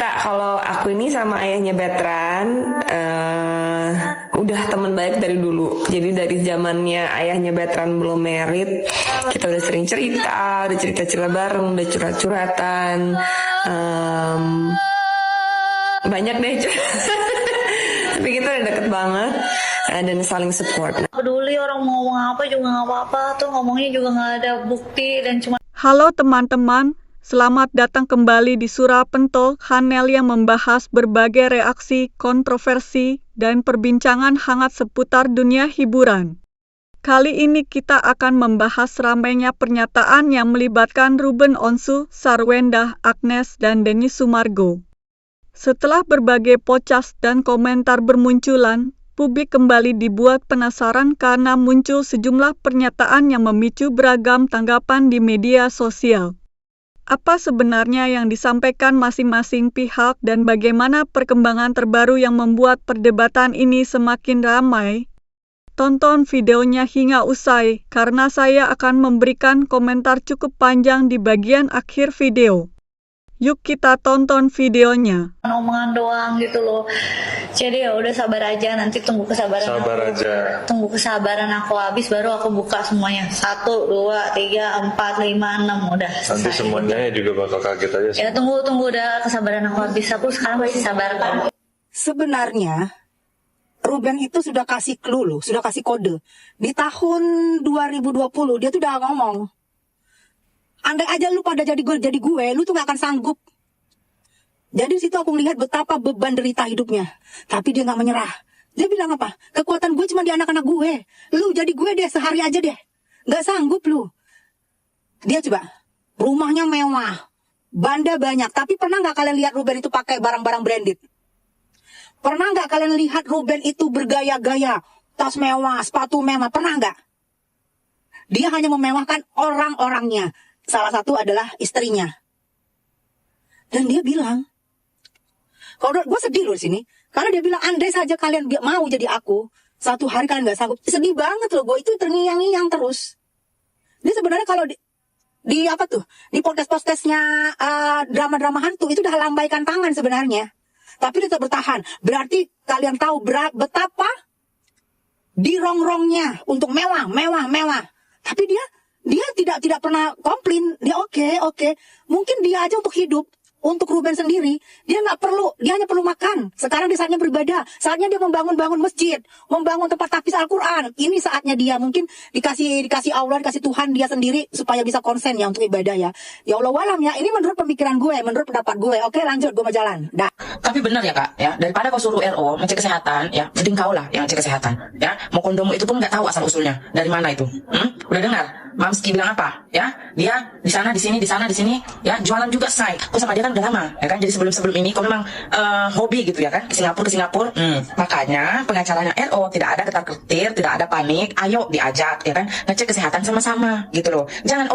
cerita kalau aku ini sama ayahnya Betran udah teman baik dari dulu. Jadi dari zamannya ayahnya Betran belum married, kita udah sering cerita, udah cerita-cerita bareng, udah curhat-curhatan, banyak deh. Tapi kita udah deket banget dan saling support. Peduli orang mau ngomong apa juga nggak apa-apa, tuh ngomongnya juga nggak ada bukti dan cuma. Halo teman-teman, selamat datang kembali di Surapentul, channel yang membahas berbagai reaksi, kontroversi, dan perbincangan hangat seputar dunia hiburan. Kali ini kita akan membahas ramainya pernyataan yang melibatkan Ruben Onsu, Sarwenda, Agnes, dan Denny Sumargo. Setelah berbagai pocas dan komentar bermunculan, publik kembali dibuat penasaran karena muncul sejumlah pernyataan yang memicu beragam tanggapan di media sosial. Apa sebenarnya yang disampaikan masing-masing pihak dan bagaimana perkembangan terbaru yang membuat perdebatan ini semakin ramai? Tonton videonya hingga usai, karena saya akan memberikan komentar cukup panjang di bagian akhir video. Yuk kita tonton videonya. Omongan doang gitu loh. Jadi ya udah sabar aja, nanti tunggu kesabaran Tunggu kesabaran aku habis baru aku buka semuanya. 1, 2, 3, 4, 5, 6 udah selesai. Nanti semuanya juga bakal kaget aja sih. Ya tunggu udah kesabaran aku habis. Aku sekarang masih sabar kan. Sebenarnya Ruben itu sudah kasih clue loh, sudah kasih kode. Di tahun 2020 dia tuh udah ngomong, andai aja lu pada jadi gue, lu tuh gak akan sanggup. Jadi situ aku lihat betapa beban derita hidupnya. Tapi dia gak menyerah. Dia bilang apa? Kekuatan gue cuma di anak-anak gue. Lu jadi gue deh, sehari aja deh. Gak sanggup lu. Dia coba, rumahnya mewah, banda banyak. Tapi pernah gak kalian lihat Ruben itu pakai barang-barang branded? Pernah gak kalian lihat Ruben itu bergaya-gaya, tas mewah, sepatu mewah? Pernah gak? Dia hanya memewahkan orang-orangnya. Salah satu adalah istrinya. Dan dia bilang, kalau gue sedih loh di sini, karena dia bilang andai saja kalian mau jadi aku, satu hari kalian gak sanggup. Sedih banget loh, gue itu terngiang-ngiang terus. Dia sebenarnya kalau di apa tuh, di podcast-podcastnya drama-drama hantu itu udah lambaikan tangan sebenarnya. Tapi dia tetap bertahan. Berarti kalian tahu betapa dirongrongnya untuk mewah. Tapi dia tidak pernah komplain. Dia oke. Mungkin dia aja untuk hidup, untuk Ruben sendiri, dia hanya perlu makan. Sekarang dia saatnya beribadah, saatnya dia membangun masjid, membangun tempat tahfiz Al-Quran. Ini saatnya dia mungkin dikasih Allah, dikasih Tuhan dia sendiri supaya bisa konsen ya untuk ibadah ya. Ya Allah walam ya, ini menurut pemikiran gue, menurut pendapat gue. Oke lanjut, gue mau jalan. Dah. Tapi benar ya kak, ya daripada kau suruh RO ngecek kesehatan, ya mending kau lah yang ngecek kesehatan, ya mau kondomu itu pun nggak tahu asal usulnya dari mana itu. Udah dengar Mamski bilang apa? Ya dia di sana di sini, ya jualan juga say. Kau sama dia kan udah lama, ya kan? Jadi sebelum ini kau memang hobi gitu ya kan, ke Singapura. Makanya pengacaranya RO tidak ada ketar-ketir, tidak ada panik. Ayo diajak, ya kan? Ngecek kesehatan sama-sama gitu loh. Jangan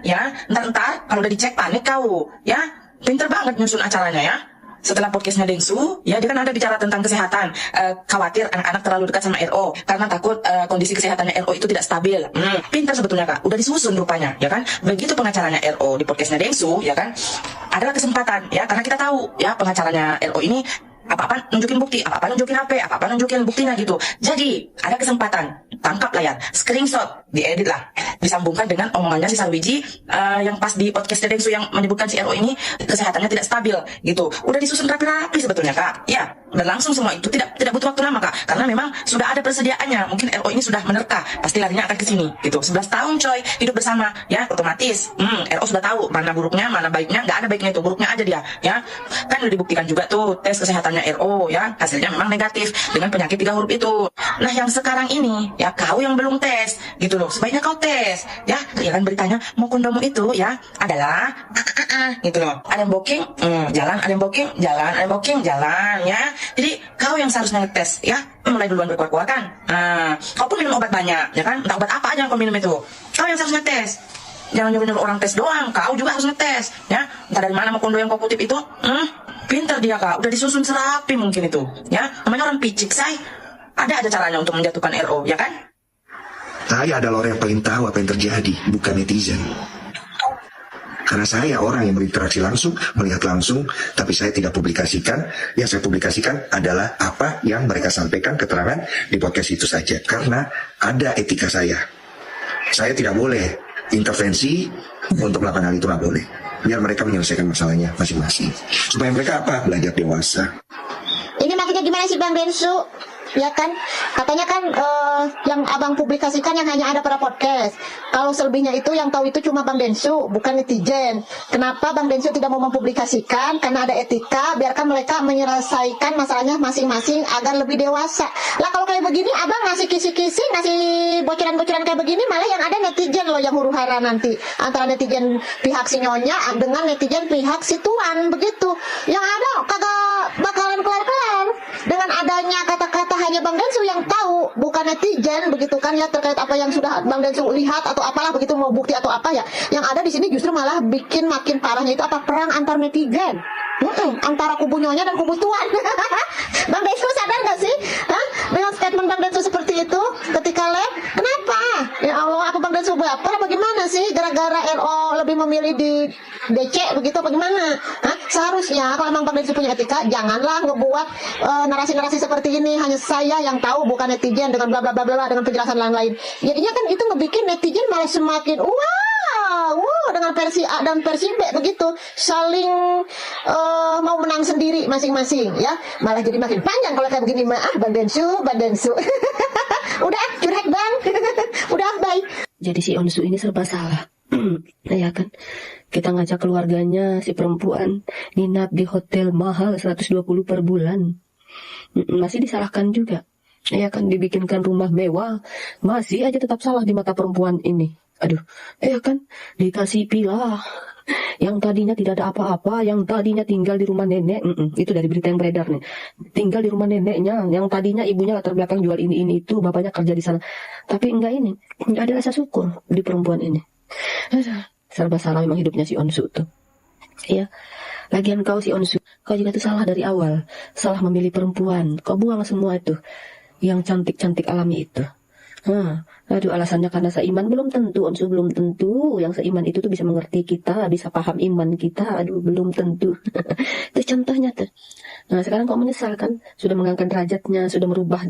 ya. Ntar kalau udah dicek panik kau, ya. Pinter banget nyusun acaranya ya. Setelah podcastnya Dengsu, ya dia kan ada bicara tentang kesehatan, khawatir anak-anak terlalu dekat sama RO karena takut kondisi kesehatannya RO itu tidak stabil. Pintar sebetulnya kak, udah disusun rupanya, ya kan? Begitu pengacaranya RO di podcastnya Dengsu, ya kan? Adalah kesempatan, ya karena kita tahu, ya pengacaranya RO ini apa-apa nunjukin bukti, apa-apa nunjukin HP, apa-apa nunjukin buktinya gitu. Jadi ada kesempatan, tangkap layar, screenshot, diedit lah, disambungkan dengan omongannya si Salwiji yang pas di podcast Dengsu yang menyebutkan si RO ini kesehatannya tidak stabil gitu. Udah disusun rapi-rapi sebetulnya kak. Ya, udah langsung semua itu tidak butuh waktu lama kak, karena memang sudah ada persediaannya. Mungkin RO ini sudah menerka, pasti larinya akan ke sini gitu. 11 tahun coy hidup bersama, ya otomatis RO sudah tahu mana buruknya, mana baiknya. Nggak ada baiknya itu, buruknya aja dia, ya kan udah dibuktikan juga tuh tes kesehatannya RO, ya hasilnya memang negatif dengan penyakit 3 huruf itu. Nah yang sekarang ini ya kau yang belum tes gitu loh, sebaiknya kau tes ya kan. Beritanya mau kondomu itu ya adalah gitu loh, ada yang booking jalan, ada yang booking jalan, ada yang booking jalan ya. Jadi kau yang seharusnya ngetes ya, mulai duluan berkuar-kuar kan. Kau pun minum obat banyak ya kan, entah obat apa aja yang kau minum itu, kau yang seharusnya tes. Jangan nyuruh orang tes doang, kau juga harus ngetes ya. Entah dari mana mau kondo yang kau kutip itu. Pintar dia kak, udah disusun serapi mungkin itu ya. Namanya orang picik say. Ada aja caranya untuk menjatuhkan RO, ya kan? Saya adalah orang yang paling tahu apa yang terjadi, bukan netizen. Karena saya orang yang berinteraksi langsung, melihat langsung, tapi saya tidak publikasikan. Yang saya publikasikan adalah apa yang mereka sampaikan keterangan di podcast itu saja. Karena ada etika saya. Saya tidak boleh intervensi untuk melakukan hal itu, nggak boleh. Biar mereka menyelesaikan masalahnya masing-masing. Supaya mereka apa? Belajar dewasa. Ini maksudnya gimana sih Bang Densu? Ya kan, katanya kan yang abang publikasikan yang hanya ada pada podcast. Kalau selebihnya itu yang tahu itu cuma Bang Densu, bukan netizen. Kenapa Bang Densu tidak mau mempublikasikan? Karena ada etika, biarkan mereka menyelesaikan masalahnya masing-masing agar lebih dewasa. Lah kalau kayak begini abang ngasih kisi-kisi, ngasih bocoran-bocoran kayak begini, malah yang ada netizen loh yang huru-hara nanti. Antara netizen pihak si Nyonya dengan netizen pihak si Tuan, begitu. Yang ada kagak bakalan kelar-kelar. Dengan adanya kata-kata hanya Bang Densu yang tahu, bukan netizen, begitu kan ya, terkait apa yang sudah Bang Densu lihat atau apalah begitu, mau bukti atau apa ya. Yang ada di sini justru malah bikin makin parahnya itu apa, perang antar netizen. Antara kubu Nyonya dan kubu Tuan. Bang Densu sadar gak sih? Dengan statement Bang Densu seperti itu ketika live, kenapa? Ya Allah, apa Bang Densu baper? Bagaimana sih? Gara-gara RO lebih memilih di DC begitu, bagaimana? Seharusnya kalau memang Bang Densu punya etika, janganlah ngebuat narasi-narasi seperti ini. Hanya saya yang tahu, bukan netizen, dengan bla bla bla bla, dengan penjelasan lain-lain. Jadinya kan itu ngebikin netizen malah semakin dengan versi A dan versi B begitu, saling mau menang sendiri masing-masing ya. Malah jadi makin panjang kalau kayak begini. Bang Densu udah curhat Bang. Udah bye. Jadi si Onsu ini serba salah. Ya kan, kita ngajak keluarganya si perempuan nginap di hotel mahal 120 per bulan, masih disalahkan juga. Ya kan, dibikinkan rumah mewah, masih aja tetap salah di mata perempuan ini. Aduh, ya kan, dikasih pilah yang tadinya tidak ada apa-apa, yang tadinya tinggal di rumah nenek. Itu dari berita yang beredar nih, tinggal di rumah neneknya, yang tadinya ibunya latar belakang jual ini itu, bapaknya kerja di sana. Tapi enggak ada rasa syukur di perempuan ini. Serba salah memang hidupnya si Onsu tuh. Iya, lagian kau si Onsu, kau juga tuh salah dari awal, salah memilih perempuan. Kau buang semua itu yang cantik-cantik alami itu. Aduh, alasannya karena seiman, belum tentu Onsu, belum tentu yang seiman itu tuh bisa mengerti kita, bisa paham iman kita. Aduh, belum tentu. Itu contohnya tuh. Nah, sekarang kau menyesal kan, sudah mengangkat derajatnya, sudah merubah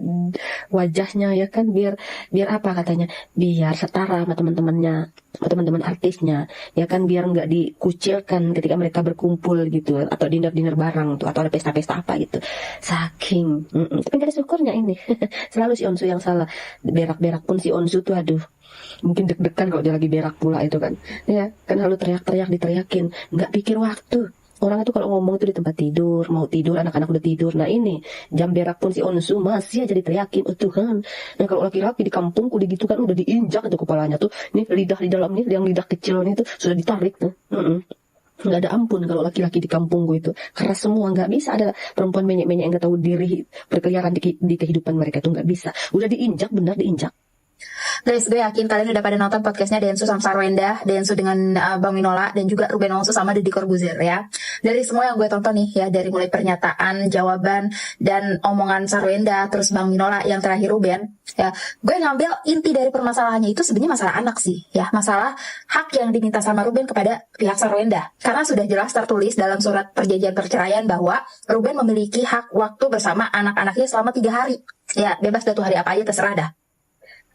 wajahnya ya kan, biar apa katanya, biar setara sama teman-temannya, teman-teman artisnya ya kan, biar nggak dikucilkan ketika mereka berkumpul gitu, atau dinner bareng tuh, atau ada pesta-pesta apa gitu. Saking tapi nggak ada syukurnya ini. Selalu si Onsu yang salah. Berak pun si Onsu tuh aduh, mungkin deg-degan kalau dia lagi berak pula itu kan ya kan, lalu teriak-teriak, diteriakin, nggak pikir waktu. Orang itu kalau ngomong itu di tempat tidur, mau tidur, anak-anak udah tidur. Nah ini jam berak pun si Onsu masih aja diteriakin. Oh Tuhan. Nah kalau laki-laki di kampungku gitu kan udah diinjak itu kepalanya tuh, ini lidah di dalam nih, yang lidah kecil ini tuh sudah ditarik tuh. Nggak ada ampun kalau laki-laki di kampungku itu, keras semua. Nggak bisa ada perempuan menyek-menyek yang nggak tahu diri berkeliaran di kehidupan mereka itu, nggak bisa. Udah diinjak, benar diinjak. Guys, gue yakin kalian udah pada nonton podcastnya Densu sama Sarwenda, Densu dengan Bang Minola, dan juga Ruben Onsu sama Deddy Corbuzier ya. Dari semua yang gue tonton nih ya, dari mulai pernyataan, jawaban, dan omongan Sarwenda, terus Bang Minola, yang terakhir Ruben ya, gue ngambil inti dari permasalahannya itu sebenarnya masalah anak sih ya, masalah hak yang diminta sama Ruben kepada pihak Sarwenda. Karena sudah jelas tertulis dalam surat perjanjian perceraian bahwa Ruben memiliki hak waktu bersama anak-anaknya selama 3 hari. Ya, bebas 1 hari apa aja terserah dah.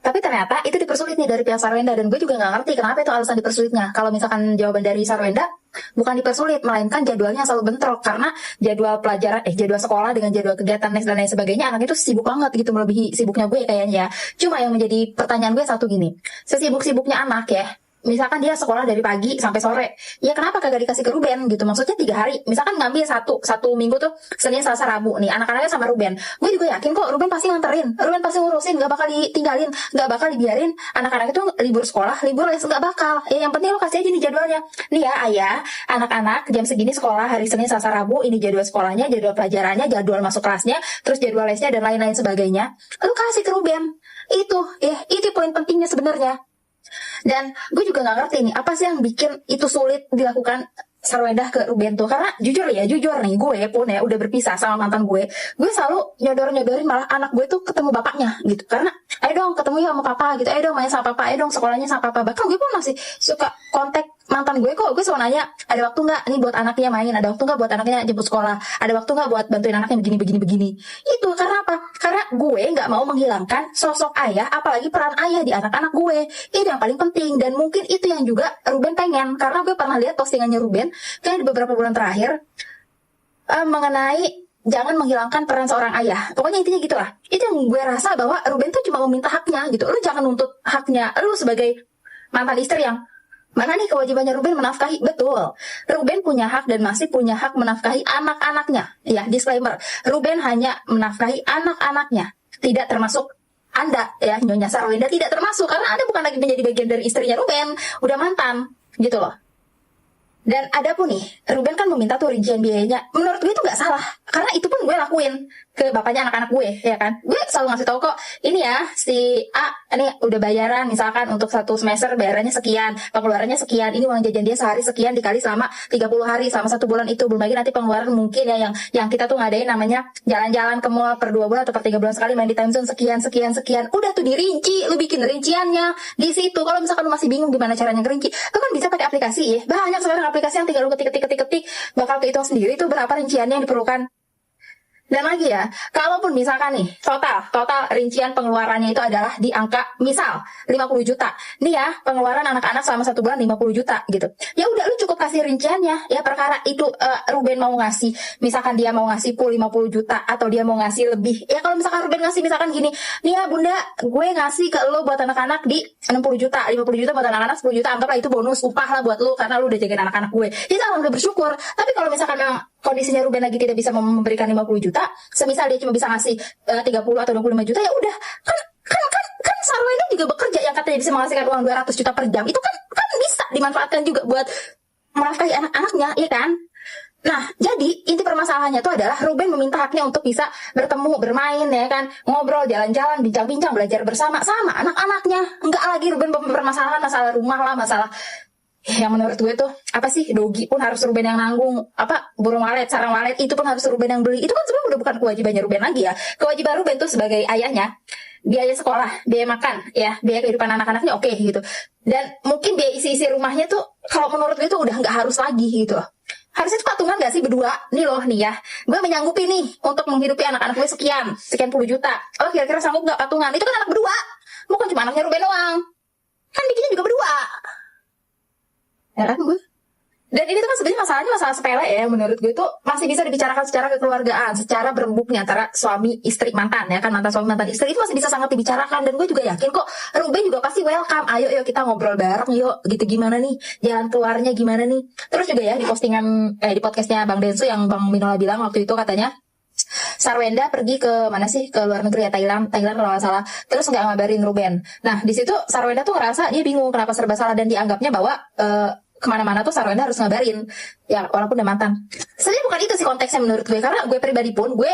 Tapi ternyata itu dipersulit nih dari pihak Sarwenda, dan gue juga nggak ngerti kenapa itu alasan dipersulitnya. Kalau misalkan jawaban dari Sarwenda bukan dipersulit, melainkan jadwalnya selalu bentrok, karena jadwal pelajaran, jadwal sekolah dengan jadwal kegiatan les dan lain sebagainya, anak itu sibuk banget gitu, melebihi sibuknya gue kayaknya. Cuma yang menjadi pertanyaan gue satu gini, sesibuk-sibuknya anak ya, misalkan dia sekolah dari pagi sampai sore, ya kenapa kagak dikasih ke Ruben gitu? Maksudnya 3 hari, misalkan ngambil satu minggu tuh, Senin, Selasa, Rabu nih, anak-anaknya sama Ruben. Gue juga yakin kok Ruben pasti nganterin, Ruben pasti ngurusin, gak bakal ditinggalin, gak bakal dibiarin anak-anak itu libur sekolah, libur les, gak bakal. Ya yang penting lo kasih aja nih jadwalnya. Nih ya ayah, anak-anak jam segini sekolah, hari Senin, Selasa, Rabu, ini jadwal sekolahnya, jadwal pelajarannya, jadwal masuk kelasnya, terus jadwal lesnya dan lain-lain sebagainya. Lo kasih ke Ruben. Itu poin pentingnya sebenarnya. Dan gue juga nggak ngerti nih, apa sih yang bikin itu sulit dilakukan Sarwendah ke Ruben tuh, karena jujur nih gue pun ya udah berpisah sama mantan gue selalu nyodorin malah anak gue tuh ketemu bapaknya gitu, karena ayo dong ketemu ya sama papa gitu, ayo dong main sama papa, ayo dong sekolahnya sama papa. Bahkan gue pun masih suka kontak mantan gue kok, gue selalu nanya, ada waktu nggak nih buat anaknya main, ada waktu nggak buat anaknya jemput sekolah, ada waktu nggak buat bantuin anaknya begini. Itu karena apa? Karena gue nggak mau menghilangkan sosok ayah, apalagi peran ayah di anak-anak gue. Itu yang paling penting, dan mungkin itu yang juga Ruben pengen, karena gue pernah lihat postingannya Ruben kayak di beberapa bulan terakhir mengenai jangan menghilangkan peran seorang ayah. Pokoknya intinya gitulah. Itu yang gue rasa bahwa Ruben tuh cuma meminta haknya gitu. Lu jangan nuntut haknya. Lu sebagai mantan istri yang mana nih kewajibannya Ruben menafkahi? Betul. Ruben punya hak dan masih punya hak menafkahi anak-anaknya. Ya, disclaimer. Ruben hanya menafkahi anak-anaknya. Tidak termasuk Anda ya, Nyonya Sarwenda tidak termasuk, karena Anda bukan lagi menjadi bagian dari istrinya Ruben, udah mantan gitu loh. Dan ada pun nih, Ruben kan meminta tuh rincian biayanya. Menurut gue itu gak salah, karena itu pun gue lakuin ke bapaknya anak-anak gue, ya kan. Gue selalu ngasih tahu kok, ini ya, si A, ini udah bayaran, misalkan untuk 1 semester bayarannya sekian, pengeluarannya sekian, ini uang jajan dia sehari sekian, dikali selama 30 hari, selama 1 bulan itu. Belum lagi nanti pengeluaran mungkin ya, yang kita tuh ngadain namanya jalan-jalan ke mall per 2 bulan atau per 3 bulan sekali, main di time zone sekian. Udah tuh dirinci, lu bikin rinciannya di situ. Kalau misalkan lu masih bingung gimana caranya ngerinci, lu kan bisa pakai aplikasi ya. Banyak sekarang aplikasi yang tinggal lu ketik bakal kehitung sendiri tuh berapa rinciannya yang diperlukan. Dan lagi ya, kalaupun misalkan nih total rincian pengeluarannya itu adalah di angka misal 50 juta. Nih ya, pengeluaran anak-anak selama 1 bulan 50 juta gitu. Ya udah, lu cukup kasih rinciannya ya, perkara itu Ruben mau ngasih, misalkan dia mau ngasih full 50 juta atau dia mau ngasih lebih. Ya kalau misalkan Ruben ngasih misalkan gini, nih ya Bunda, gue ngasih ke lu buat anak-anak di 60 juta, 50 juta buat anak-anak, 10 juta anggaplah itu bonus upah lah buat lu karena lu udah jagain anak-anak gue. Ya jangan udah bersyukur. Tapi kalau misalkan memang kondisinya Ruben lagi tidak bisa memberikan 50 juta, semisal dia cuma bisa ngasih 30 atau 25 juta, ya udah, kan Sarwenda juga bekerja yang katanya bisa menghasilkan uang 200 juta per jam, itu kan bisa dimanfaatkan juga buat menafkahi anak-anaknya, ya kan? Nah, jadi inti permasalahannya itu adalah Ruben meminta haknya untuk bisa bertemu, bermain, ya kan, ngobrol, jalan-jalan, bincang-bincang, belajar bersama sama anak-anaknya. Enggak lagi Ruben bermasalah masalah rumah lah, masalah yang menurut gue tuh apa sih, dogi pun harus Ruben yang nanggung, apa burung walet, sarang walet itu pun harus Ruben yang beli. Itu kan sebenarnya udah bukan kewajibannya Ruben lagi ya. Kewajiban Ruben tuh sebagai ayahnya, biaya sekolah, biaya makan, ya, biaya kehidupan anak-anaknya oke gitu. Dan mungkin biaya isi-isi rumahnya tuh kalau menurut gue tuh udah nggak harus lagi gitu. Harusnya tuh patungan gak sih berdua? Nih loh nih ya, gue menyanggupi nih untuk menghidupi anak-anak gue sekian puluh juta. Oh kira-kira sanggup gak patungan? Itu kan anak berdua, bukan cuma anaknya Ruben doang. Kan bikinnya juga berdua. Ya kan gue? Dan ini tuh kan sebenarnya masalahnya masalah sepele ya, menurut gue tuh masih bisa dibicarakan secara kekeluargaan, secara berembuk nih antara suami istri mantan ya kan, mantan suami mantan istri itu masih bisa sangat dibicarakan. Dan gue juga yakin kok Ruben juga pasti welcome, ayo kita ngobrol bareng yuk gitu, gimana nih jalan keluarnya gimana nih. Terus juga ya di postingan di podcastnya Bang Densu yang Bang Minola bilang waktu itu, katanya Sarwenda pergi ke mana sih, ke luar negeri ya, Thailand kalau nggak salah, terus nggak ngabarin Ruben. Nah di situ Sarwenda tuh ngerasa dia bingung kenapa serba salah, dan dianggapnya bahwa kemana-mana tuh Sarwenda harus ngabarin ya, walaupun udah mantan. Sebenarnya bukan itu sih konteksnya menurut gue, karena gue pribadi pun, gue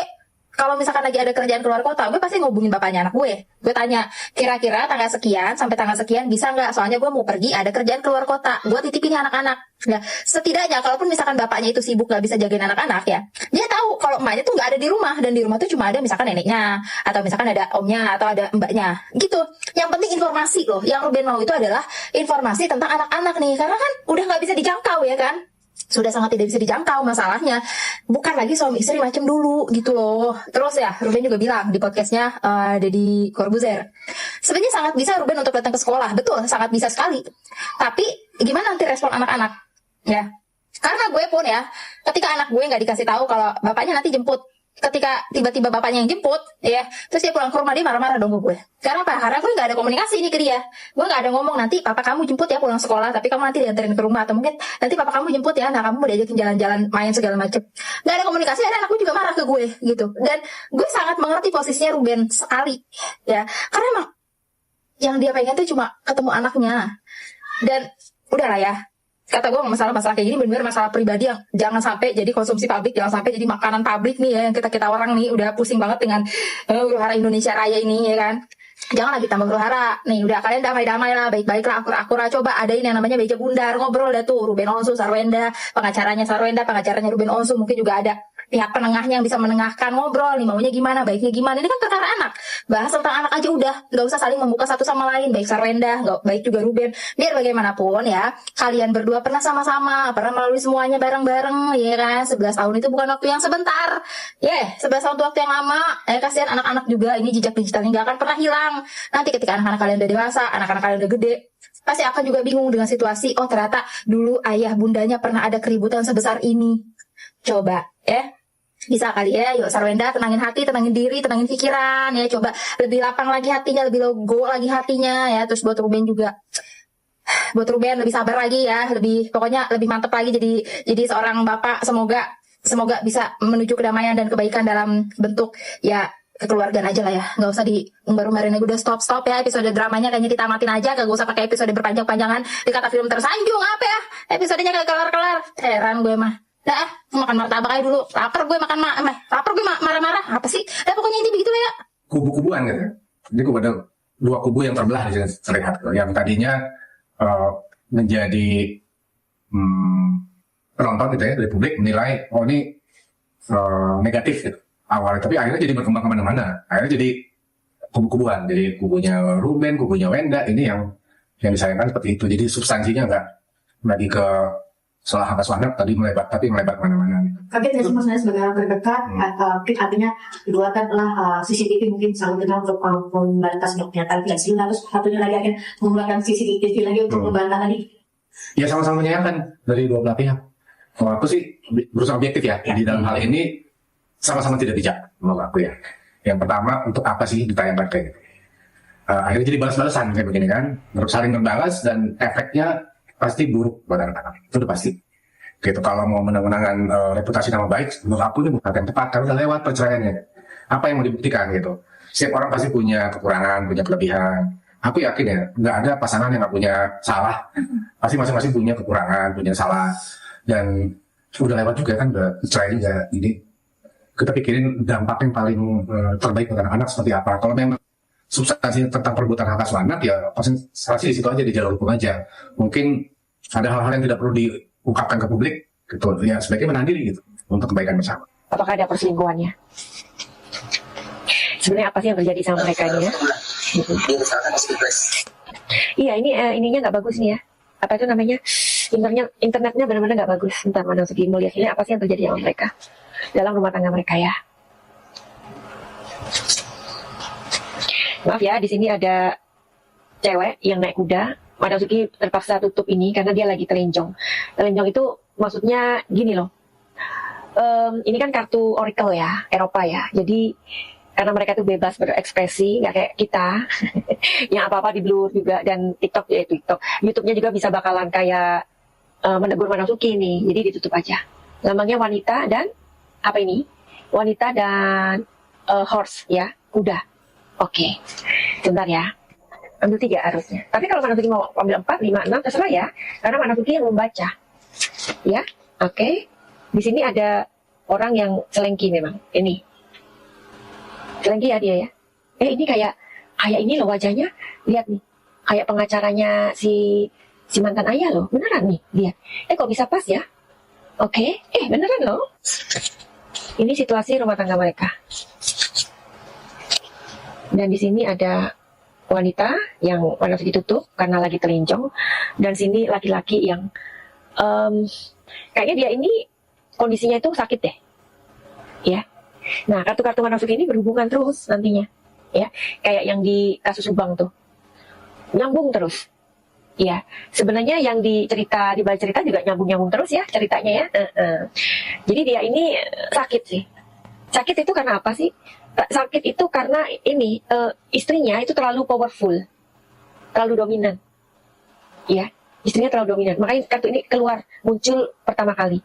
kalau misalkan lagi ada kerjaan keluar kota, gue pasti ngubungin bapaknya anak gue. Gue tanya, kira-kira tanggal sekian sampai tanggal sekian bisa nggak? Soalnya gue mau pergi, ada kerjaan keluar kota. Gue titipin anak-anak. Ya, setidaknya kalaupun misalkan bapaknya itu sibuk nggak bisa jagain anak-anak ya, dia tahu kalau emaknya tuh nggak ada di rumah, dan di rumah tuh cuma ada misalkan neneknya, atau misalkan ada omnya, atau ada mbaknya, gitu. Yang penting informasi loh. Yang Ruben mau itu adalah informasi tentang anak-anak nih, karena kan udah nggak bisa dijangkau ya kan. Sudah sangat tidak bisa dijangkau masalahnya, bukan lagi suami istri macam dulu gitu loh. Terus ya Ruben juga bilang di podcastnya Deddy Corbuzier, sebenarnya sangat bisa Ruben untuk datang ke sekolah, betul, sangat bisa sekali. Tapi gimana nanti respon anak-anak ya? Karena gue pun ya, ketika anak gue nggak dikasih tahu kalau bapaknya nanti jemput, ketika tiba-tiba bapaknya yang jemput ya, terus dia pulang ke rumah, dia marah-marah dong ke gue. Karena apa? Karena gue gak ada komunikasi nih ke dia. Gue gak ada ngomong, nanti papa kamu jemput ya pulang sekolah, tapi kamu nanti dianterin ke rumah, atau mungkin nanti papa kamu jemput ya, nah kamu mau diajakin jalan-jalan main segala macem. Gak ada komunikasi, ada anakku juga marah ke gue gitu. Dan gue sangat mengerti posisinya Ruben sekali ya, karena emang yang dia pengen tuh cuma ketemu anaknya. Dan udahlah ya, kata gue masalah-masalah kayak gini benar-benar masalah pribadi yang jangan sampai jadi konsumsi publik, jangan sampai jadi makanan publik nih ya, yang kita orang nih udah pusing banget dengan huru-hara Indonesia Raya ini ya kan. Jangan lagi tambah huru-hara. Nih udah kalian damai-damai lah, baik-baik lah, akur-akur lah. Coba adain yang namanya meja bundar, ngobrol dah tuh. Ruben Onsu, Sarwenda, pengacaranya Ruben Onsu, mungkin juga ada pihak penengahnya yang bisa menengahkan, ngobrol nih maunya gimana, baiknya gimana. Ini kan perkara anak, bahas tentang anak aja udah, nggak usah saling membuka satu sama lain, baik Sarwenda, nggak baik juga Ruben. Biar bagaimanapun ya, kalian berdua pernah sama-sama, pernah melalui semuanya bareng-bareng, ya kan. 11 tahun itu bukan waktu yang sebentar, 11 tahun itu waktu yang lama. Kasihan anak-anak juga, ini jejak digitalnya nggak akan pernah hilang. Nanti ketika anak-anak kalian udah dewasa, anak-anak kalian udah gede, pasti akan juga bingung dengan situasi. Oh ternyata dulu ayah bundanya pernah ada keributan sebesar ini. Coba bisa kali ya, yuk Sarwenda tenangin hati, tenangin diri, tenangin pikiran ya. Coba lebih lapang lagi hatinya, lebih logo lagi hatinya ya. Terus buat Ruben juga, buat Ruben lebih sabar lagi ya, pokoknya lebih mantep lagi jadi seorang bapak. Semoga bisa menuju kedamaian dan kebaikan dalam bentuk ya kekeluargaan aja lah ya, nggak usah diumbar-umbarin lagi. Udah stop ya, episode dramanya kayaknya ditamatin aja, gak usah pakai episode berpanjang-panjangan. Dikata film tersanjung apa ya, episodenya gak kelar-kelar. Heran gue mah. Makan martabak aja dulu. Lapar gue marah-marah. Apa sih? Pokoknya inti begitu ya. Kubu-kubuan gitu. Jadi ada dua kubu yang terbelah di sini terlihat. Yang tadinya menjadi penonton gitu ya, dari publik menilai ini negatif gitu awalnya, tapi akhirnya jadi berkembang kemana-mana. Akhirnya jadi kubu-kubuan. Jadi kubunya Ruben, kubunya Wenda, ini yang disayangkan seperti itu. Jadi substansinya nggak lagi ke soal hak asuh anak tadi melebar kemana-mana. Kaget nggak sih mas sebagai orang terdekat? Mungkin artinya kedua kan CCTV mungkin selalu kenal untuk membantah sebuah kenyataan tidak sih, terus satunya lagi akan menggunakan CCTV lagi untuk membantah tadi. Ya sama-sama menyayangkan dari dua belah pihak. Kalau aku sih berusaha objektif ya. Di dalam hal ini sama-sama tidak bijak menurut aku ya. Yang pertama, untuk apa sih ditayangkan kayak gitu? Akhirnya jadi balas-balasan kayak begini kan, saling berbalas dan efeknya pasti buruk buat anak-anak. Itu udah pasti. Gitu, kalau mau menang-menangan reputasi nama baik, menurut aku ini bukan yang tepat, karena udah lewat perceraiannya. Apa yang mau dibuktikan gitu? Setiap orang pasti punya kekurangan, punya kelebihan. Aku yakin ya, nggak ada pasangan yang nggak punya salah. Pasti masing-masing punya kekurangan, punya salah. Dan udah lewat juga kan, udah cerai juga. Jadi kita pikirin dampak yang paling terbaik buat anak-anak seperti apa. Kalau memang substansi tentang perebutan hak asuh anak, ya konsentrasi di situ aja, di jalur hukum aja. Mungkin ada hal-hal yang tidak perlu diungkapkan ke publik, gitu. Ya sebaiknya menahan diri gitu untuk kebaikan bersama. Apakah ada perselingkuhannya? Sebenarnya apa sih yang terjadi sama mereka ini ya? Iya, ini ininya nggak bagus nih ya. Apa itu namanya? Internetnya benar-benar nggak bagus. Bentar, mana segi mau lihat ini apa sih yang terjadi sama mereka dalam rumah tangga mereka ya. Maaf ya, di sini ada cewek yang naik kuda. Madam Suki terpaksa tutup ini karena dia lagi telenjong. Telenjong itu maksudnya gini loh. Ini kan kartu Oracle ya, Eropa ya. Jadi karena mereka tuh bebas berekspresi, nggak kayak kita yang apa-apa di blur juga. Dan TikTok, YouTube-nya juga bisa bakalan kayak menegur Madam Suki nih. Jadi ditutup aja. Lambangnya wanita dan apa ini? Wanita dan horse ya, kuda. Oke, sebentar ya. Ambil 3 harusnya. Tapi kalau Madam Suki mau ambil 4, 5, 6, terserah ya. Karena Madam Suki yang membaca. Ya, oke. Di sini ada orang yang selengki memang. Ini. Selengki ya dia ya. Ini kayak ini loh wajahnya. Lihat nih. Kayak pengacaranya si mantan ayah loh. Beneran nih, lihat. Kok bisa pas ya? Oke. Beneran loh. Ini situasi rumah tangga mereka. Dan di sini ada wanita yang Madam Suki tutup karena lagi telinjong, dan sini laki-laki yang kayaknya dia ini kondisinya itu sakit deh, ya. Nah, kartu-kartu Madam Suki ini berhubungan terus nantinya, ya, kayak yang di kasus Subang tuh, nyambung terus, ya. Sebenarnya yang di balik cerita juga nyambung terus ya ceritanya ya. Jadi dia ini sakit sih. Sakit itu karena apa sih? Sakit itu karena ini istrinya itu terlalu powerful, terlalu dominan, ya, istrinya terlalu dominan. Makanya kartu ini muncul pertama kali.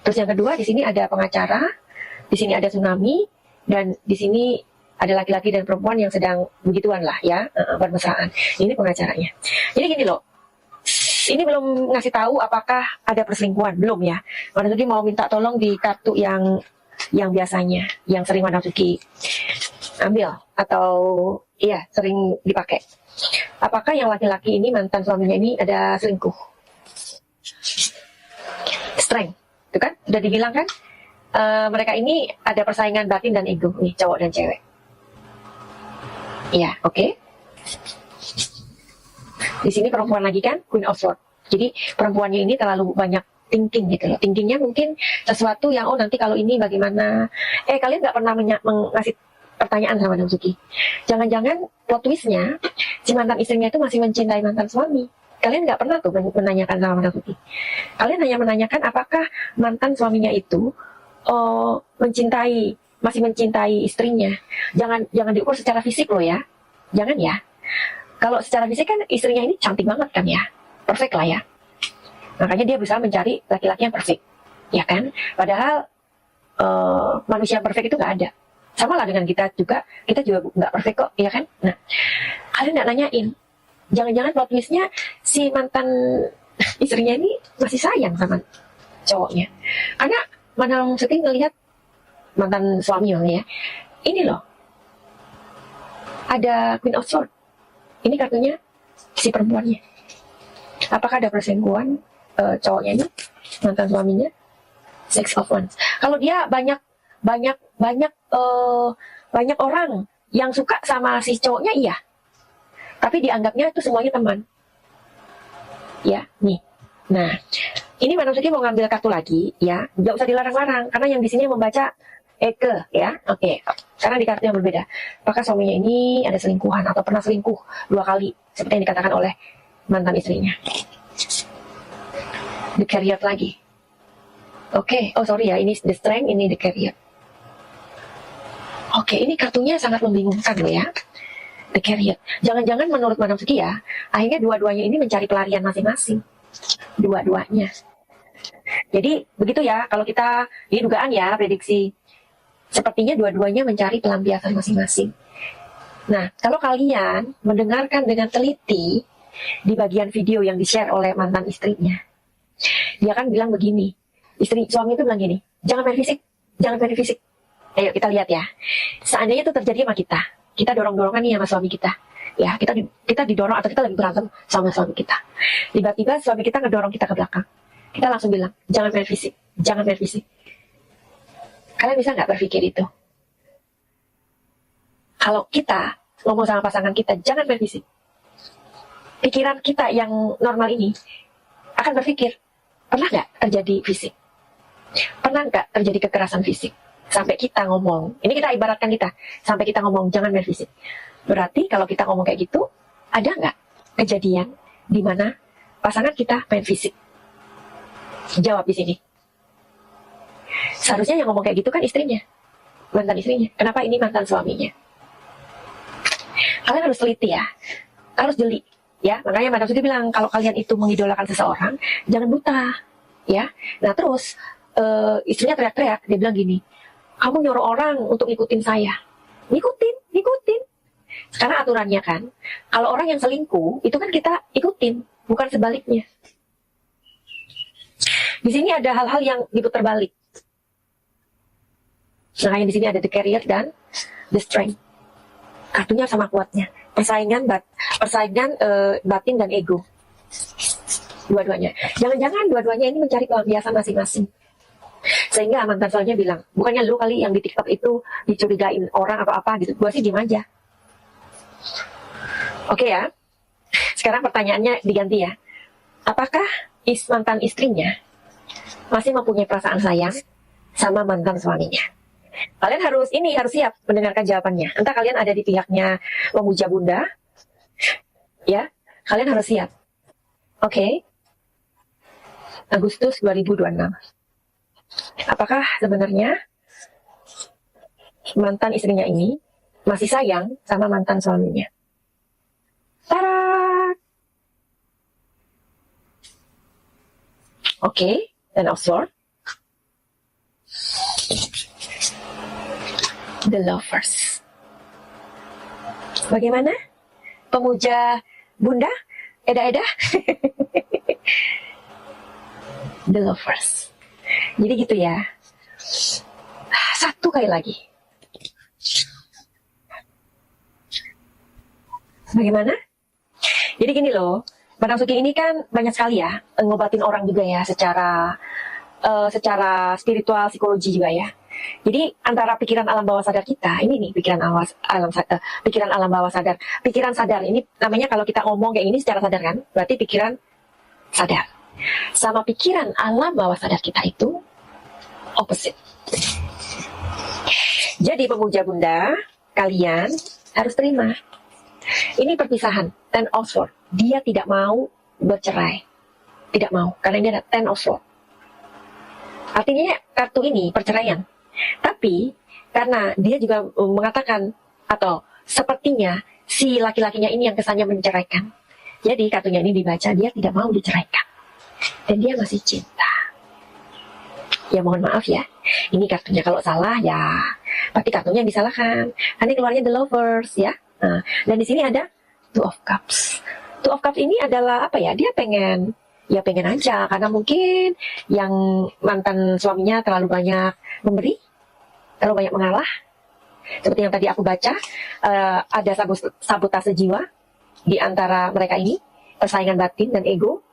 Terus yang kedua, di sini ada pengacara, di sini ada tsunami, dan di sini ada laki-laki dan perempuan yang sedang begituan lah ya, bermesraan. Ini pengacaranya. Jadi gini loh, ini belum ngasih tahu apakah ada perselingkuhan, belum ya. Madam Suki mau minta tolong di kartu yang biasanya, yang sering Madam Suki ambil atau iya sering dipakai. Apakah yang laki-laki ini mantan suaminya ini ada selingkuh? Strength, itu kan udah dibilang kan, mereka ini ada persaingan batin dan ego nih, cowok dan cewek. Iya, oke. Di sini perempuan lagi kan, Queen of Swords. Jadi perempuannya ini terlalu banyak thinking gitu loh. Thinkingnya mungkin sesuatu yang nanti kalau ini bagaimana. Kalian nggak pernah ngasih pertanyaan sama Madam Suki. Jangan-jangan plot twistnya si mantan istrinya itu masih mencintai mantan suami. Kalian nggak pernah tuh menanyakan sama Madam Suki. Kalian hanya menanyakan apakah mantan suaminya itu masih mencintai istrinya. Jangan diukur secara fisik loh ya. Jangan ya. Kalau secara fisik kan istrinya ini cantik banget kan ya. Perfect lah ya. Makanya dia berusaha mencari laki-laki yang perfect. Ya kan? Padahal manusia perfect itu nggak ada. Sama lah dengan kita juga nggak perfect kok, ya kan? Nah, kalian nggak nanyain, jangan-jangan plot twistnya si mantan istrinya ini masih sayang sama cowoknya. Karena Madam Suki ngelihat mantan suami ya, ini loh, ada Queen of Swords. Ini kartunya si perempuannya. Apakah ada perselingkuhan cowoknya ini, mantan suaminya? Six of Wands. Kalau dia banyak orang yang suka sama si cowoknya, iya. Tapi dianggapnya itu semuanya teman. Ya, nih. Nah, ini Madam Suki mau ngambil kartu lagi, ya. Nggak usah dilarang-larang, karena yang di sini membaca Eke, ya. Oke. Sekarang di kartu yang berbeda. Apakah suaminya ini ada selingkuhan atau pernah selingkuh 2 kali, seperti yang dikatakan oleh mantan istrinya. The Chariot lagi. Oke. Oh sorry ya, ini The Strength, ini The Chariot. Oke, ini kartunya sangat membingungkan loh ya. The Chariot. Jangan-jangan menurut Madam Suki ya, akhirnya dua-duanya ini mencari pelarian masing-masing. Dua-duanya. Jadi begitu ya, kalau kita, ini dugaan ya, prediksi. Sepertinya dua-duanya mencari pelampiasan masing-masing. Nah, kalau kalian mendengarkan dengan teliti di bagian video yang di-share oleh mantan istrinya, dia kan bilang begini, suami itu bilang gini, jangan main fisik. Ayo kita lihat ya. Seandainya itu terjadi sama kita dorong-dorongan nih sama suami kita. Ya, kita didorong atau kita lagi berantem sama suami kita. Tiba-tiba suami kita ngedorong kita ke belakang. Kita langsung bilang, jangan main fisik. Kalian bisa nggak berpikir itu? Kalau kita ngomong sama pasangan kita, jangan main fisik. Pikiran kita yang normal ini akan berpikir, pernah nggak terjadi fisik? Pernah nggak terjadi kekerasan fisik? Sampai kita ngomong, ini kita ibaratkan sampai kita ngomong jangan main fisik. Berarti kalau kita ngomong kayak gitu, ada nggak kejadian di mana pasangan kita main fisik? Jawab di sini. Seharusnya yang ngomong kayak gitu kan istrinya, mantan istrinya. Kenapa ini mantan suaminya? Kalian harus teliti ya, harus jeli ya. Makanya Madam Suki bilang kalau kalian itu mengidolakan seseorang, jangan buta ya. Nah terus istrinya teriak-teriak, dia bilang gini, kamu nyuruh orang untuk ngikutin saya. Ngikutin. Sekarang aturannya kan, kalau orang yang selingkuh, itu kan kita ikutin, bukan sebaliknya. Di sini ada hal-hal yang diputar balik. Nah, di sini ada The Chariot dan The Strength. Kartunya sama kuatnya. Persaingan batin dan ego. Dua-duanya. Jangan-jangan dua-duanya ini mencari pelampiasan masing-masing. Sehingga mantan suaminya bilang, bukannya lu kali yang di TikTok itu dicurigain orang atau apa gitu. Gua sih diem aja. Oke ya. Sekarang pertanyaannya diganti ya. Apakah mantan istrinya masih mempunyai perasaan sayang sama mantan suaminya? Kalian harus siap mendengarkan jawabannya. Entah kalian ada di pihaknya memuja bunda, ya, kalian harus siap. Oke. Agustus 2026. Apakah sebenarnya mantan istrinya ini masih sayang sama mantan suaminya? Tara! Oke, Ten of Swords. The Lovers. Bagaimana? Pemuja bunda? Eda-eda? The Lovers. Jadi gitu ya. Satu kali lagi. Bagaimana? Jadi gini loh, Madam Suki ini kan banyak sekali ya ngobatin orang juga ya secara spiritual, psikologi juga ya. Jadi antara pikiran alam bawah sadar kita, ini nih pikiran alam bawah sadar. Pikiran sadar ini namanya kalau kita ngomong kayak ini secara sadar kan, berarti pikiran sadar. Sama pikiran alam bawah sadar kita itu opposite. Jadi pemuja bunda, kalian harus terima. Ini perpisahan, Ten of Swords. Dia tidak mau bercerai. Tidak mau, karena ini ada Ten of Swords. Artinya kartu ini perceraian. Tapi karena dia juga mengatakan atau sepertinya si laki-lakinya ini yang kesannya menceraikan. Jadi kartunya ini dibaca dia tidak mau diceraikan. Dan dia masih cinta. Ya mohon maaf ya. Ini kartunya kalau salah ya berarti kartunya yang disalahkan. Nanti keluarnya The Lovers ya. Nah, dan di sini ada Two of Cups. Two of Cups ini adalah apa ya? Dia pengen aja karena mungkin yang mantan suaminya terlalu banyak memberi, terlalu banyak mengalah. Seperti yang tadi aku baca, ada sabotase jiwa di antara mereka ini, persaingan batin dan ego,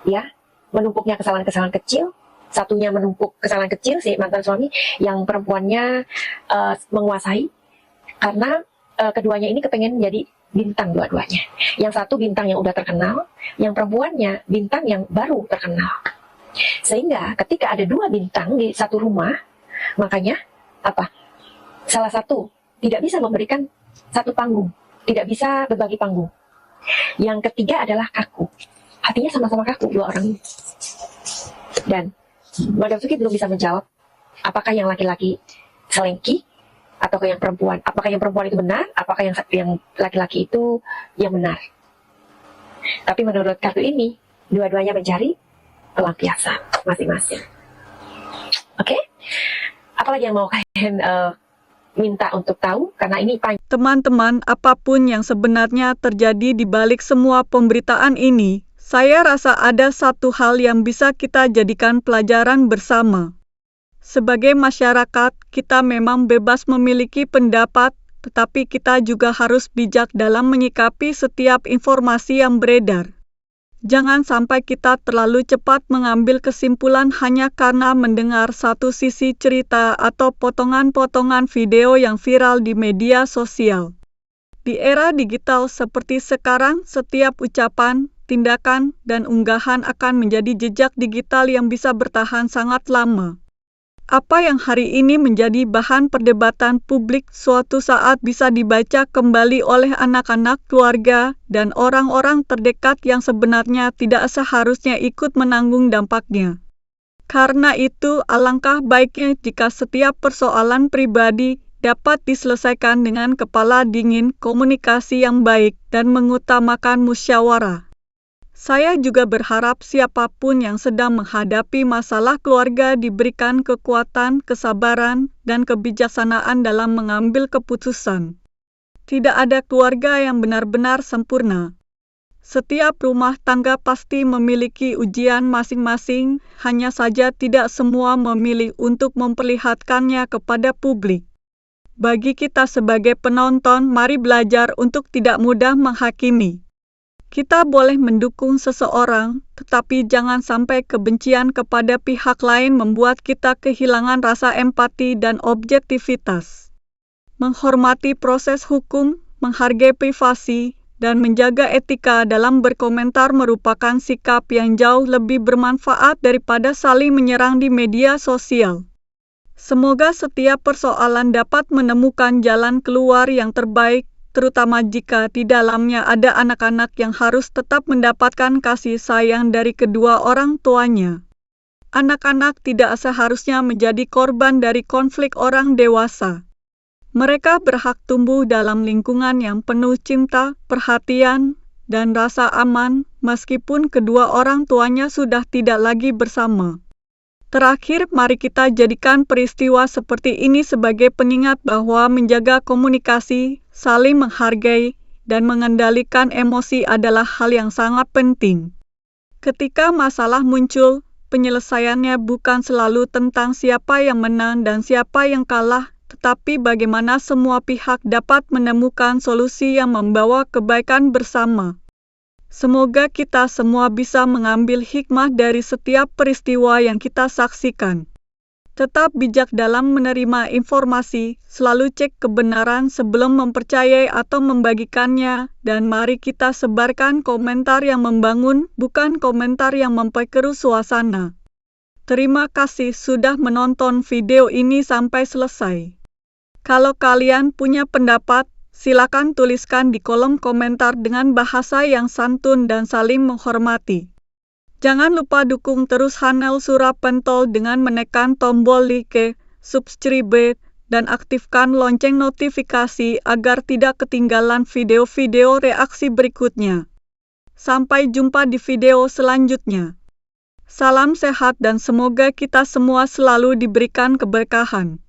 ya, menumpuknya kesalahan-kesalahan kecil. Satunya menumpuk kesalahan kecil si mantan suami, yang perempuannya menguasai karena keduanya ini kepengen jadi bintang dua-duanya. Yang satu bintang yang udah terkenal, yang perempuannya bintang yang baru terkenal. Sehingga ketika ada dua bintang di satu rumah, makanya apa? Salah satu tidak bisa memberikan satu panggung, tidak bisa berbagi panggung. Yang ketiga adalah kaku. Artinya sama-sama kaku dua orang ini. Dan Madam Suki belum bisa menjawab apakah yang laki-laki selengki atau yang perempuan. Apakah yang perempuan itu benar? Apakah yang laki-laki itu yang benar? Tapi menurut kartu ini, dua-duanya mencari pelampiasan masing-masing. Oke? Apalagi yang mau kalian minta untuk tahu? Karena ini teman-teman, apapun yang sebenarnya terjadi di balik semua pemberitaan ini, saya rasa ada satu hal yang bisa kita jadikan pelajaran bersama. Sebagai masyarakat, kita memang bebas memiliki pendapat, tetapi kita juga harus bijak dalam menyikapi setiap informasi yang beredar. Jangan sampai kita terlalu cepat mengambil kesimpulan hanya karena mendengar satu sisi cerita atau potongan-potongan video yang viral di media sosial. Di era digital seperti sekarang, setiap ucapan, tindakan, dan unggahan akan menjadi jejak digital yang bisa bertahan sangat lama. Apa yang hari ini menjadi bahan perdebatan publik suatu saat bisa dibaca kembali oleh anak-anak, keluarga, dan orang-orang terdekat yang sebenarnya tidak seharusnya ikut menanggung dampaknya. Karena itu, alangkah baiknya jika setiap persoalan pribadi dapat diselesaikan dengan kepala dingin, komunikasi yang baik, dan mengutamakan musyawarah. Saya juga berharap siapapun yang sedang menghadapi masalah keluarga diberikan kekuatan, kesabaran, dan kebijaksanaan dalam mengambil keputusan. Tidak ada keluarga yang benar-benar sempurna. Setiap rumah tangga pasti memiliki ujian masing-masing, hanya saja tidak semua memilih untuk memperlihatkannya kepada publik. Bagi kita sebagai penonton, mari belajar untuk tidak mudah menghakimi. Kita boleh mendukung seseorang, tetapi jangan sampai kebencian kepada pihak lain membuat kita kehilangan rasa empati dan objektivitas. Menghormati proses hukum, menghargai privasi, dan menjaga etika dalam berkomentar merupakan sikap yang jauh lebih bermanfaat daripada saling menyerang di media sosial. Semoga setiap persoalan dapat menemukan jalan keluar yang terbaik, terutama jika di dalamnya ada anak-anak yang harus tetap mendapatkan kasih sayang dari kedua orang tuanya. Anak-anak tidak seharusnya menjadi korban dari konflik orang dewasa. Mereka berhak tumbuh dalam lingkungan yang penuh cinta, perhatian, dan rasa aman, meskipun kedua orang tuanya sudah tidak lagi bersama. Terakhir, mari kita jadikan peristiwa seperti ini sebagai pengingat bahwa menjaga komunikasi, saling menghargai, dan mengendalikan emosi adalah hal yang sangat penting. Ketika masalah muncul, penyelesaiannya bukan selalu tentang siapa yang menang dan siapa yang kalah, tetapi bagaimana semua pihak dapat menemukan solusi yang membawa kebaikan bersama. Semoga kita semua bisa mengambil hikmah dari setiap peristiwa yang kita saksikan. Tetap bijak dalam menerima informasi, selalu cek kebenaran sebelum mempercayai atau membagikannya, dan mari kita sebarkan komentar yang membangun, bukan komentar yang memperkeruh suasana. Terima kasih sudah menonton video ini sampai selesai. Kalau kalian punya pendapat, silakan tuliskan di kolom komentar dengan bahasa yang santun dan saling menghormati. Jangan lupa dukung terus channel Surah Pentol dengan menekan tombol like, subscribe, dan aktifkan lonceng notifikasi agar tidak ketinggalan video-video reaksi berikutnya. Sampai jumpa di video selanjutnya. Salam sehat dan semoga kita semua selalu diberikan keberkahan.